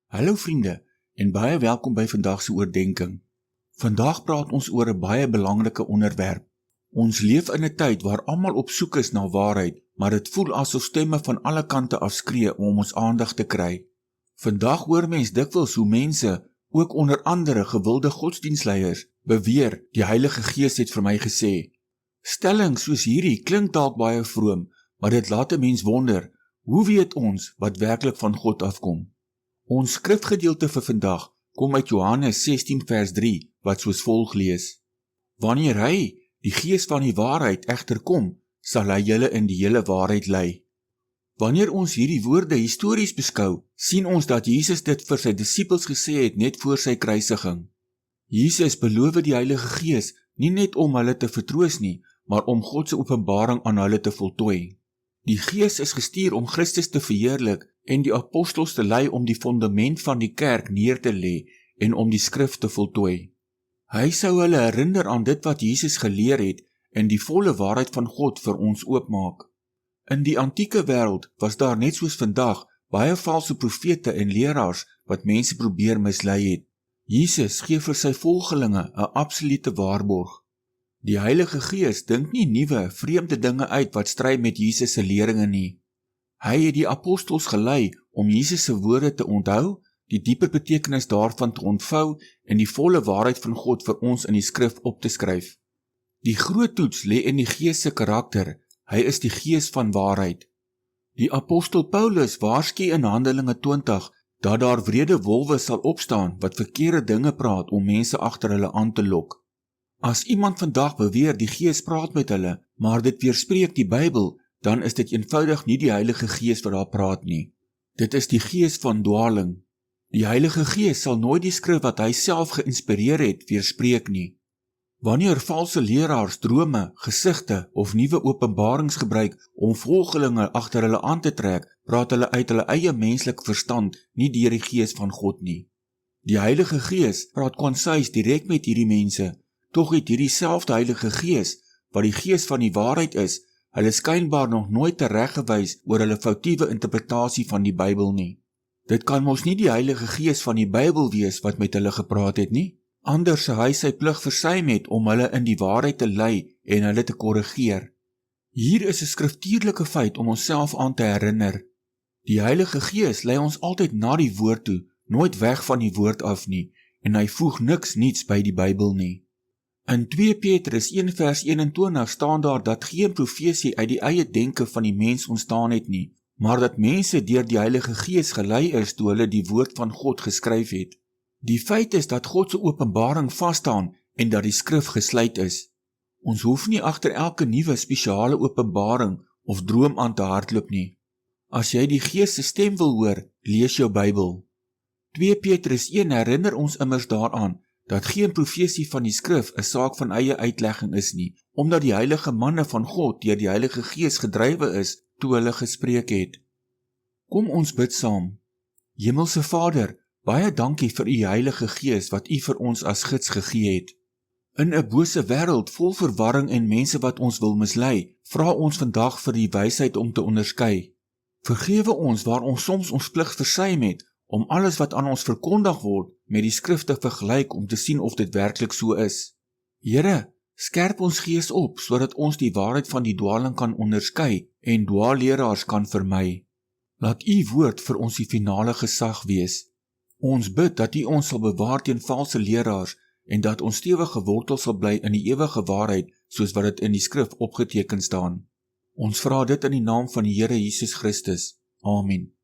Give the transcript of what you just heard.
Hallo vriende en baie welkom by vandag se oordeenking. Vandag praat ons oor 'n baie belangrike onderwerp. Ons leef in 'n tyd waar almal op soek is na waarheid, maar dit voel asof stemme van alle kante afskree om ons aandag te kry. Vandag hoor mens dikwels hoe mense, ook onder andere gewilde godsdienstleiers, beweer die Heilige Gees het vir my gesê. Stellings soos hierdie klink dalk baie vroom, maar dit laat 'n mens wonder, hoe weet ons wat werklik van God afkom? Ons skrifgedeelte vir vandag kom uit Johannes 16 vers 3, wat soos volg lees. Wanneer hy, die Gees van die waarheid, egter kom, sal hy julle in die hele waarheid lei. Wanneer ons hierdie woorde histories beskou, sien ons dat Jesus dit vir sy disippels gesê het net voor sy kruisiging. Jesus beloof die Heilige Gees nie net om hulle te vertroos nie, maar om God se openbaring aan hulle te voltooi. Die Gees is gestuur om Christus te verheerlik en die apostels te lei om die fondament van die kerk neer te lê en om die skrif te voltooi. Hy sou hulle herinner aan dit wat Jesus geleer het en die volle waarheid van God vir ons oopmaak. In die antieke wêreld was daar net soos vandag baie valse profete en leraars wat mense probeer mislei het. Jesus gee vir sy volgelinge 'n absolute waarborg. Die Heilige Gees dink nie nuwe, vreemde dinge uit wat stry met Jesus se leringe nie. Hy het die apostels gelei om Jesus se woorde te onthou, die dieper betekenis daarvan te ontvou en die volle waarheid van God vir ons in die skrif op te skryf. Die groot toets lê in die Gees se karakter. Hy is die Gees van waarheid. Die apostel Paulus waarsku in Handelinge 20 dat daar wrede wolwe sal opstaan wat verkeerde dinge praat om mense agter hulle aan te lok. As iemand vandag beweer die Gees praat met hulle, maar dit weerspreek die Bybel, dan is dit eenvoudig nie die Heilige Gees wat daar praat nie. Dit is die gees van dwaling. Die Heilige Gees sal nooit die skrif wat hy self geïnspireer het weerspreek nie. Wanneer valse leraars drome, gesigte of nuwe openbarings gebruik om volgelinge agter hulle aan te trek, praat hulle uit hulle eie menslike verstand, nie deur die Gees van God nie. Die Heilige Gees praat konsuis direk met hierdie mense, tog het hierdie selfde Heilige Gees, wat die Gees van die waarheid is, hulle skynbaar nog nooit tereggewys oor hulle foutiewe interpretasie van die Bybel nie. Dit kan mos nie die Heilige Gees van die Bybel wees wat met hulle gepraat het nie. Anders sou hy sy plig versuim het om hulle in die waarheid te lei en hulle te korrigeer. Hier is 'n skriftuurlike feit om onsself aan te herinner. Die Heilige Gees lei ons altyd na die woord toe, nooit weg van die woord af nie, en hy voeg niks niets by die Bybel nie. In 2 Petrus 1 vers 21 staan daar dat geen profesie uit die eie denke van die mens ontstaan het nie, maar dat mense deur die Heilige Gees gelei is toe hulle die woord van God geskryf het. Die feit is dat God se openbaring vasstaan en dat die skrif gesluit is. Ons hoef nie agter elke nuwe spesiale openbaring of droom aan te hardloop nie. As jy die Gees se stem wil hoor, lees jou Bybel. 2 Petrus 1 herinner ons immers daaraan dat geen profesie van die skrif 'n saak van eie uitlegging is nie, omdat die heilige manne van God deur die Heilige Gees gedrywe is toe hulle gespreek het. Kom ons bid saam. Hemelse Vader, baie dankie vir u Heilige Gees wat u vir ons as gids gegee het. In 'n bose wêreld vol verwarring en mense wat ons wil mislei, vra ons vandag vir die wysheid om te onderskei. Vergewe ons waar ons soms ons plig versuim het om alles wat aan ons verkondig word met die skrif te vergelyk om te sien of dit werklik so is. Here, skerp ons gees op sodat ons die waarheid van die dwaling kan onderskei en dwaalleraars kan vermy. Laat u woord vir ons die finale gesag wees. Ons bid dat u ons sal bewaar teen valse leraars en dat ons stewig gewortel sal bly in die ewige waarheid soos wat dit in die skrif opgeteken staan. Ons vra dit in die naam van die Here Jesus Christus. Amen.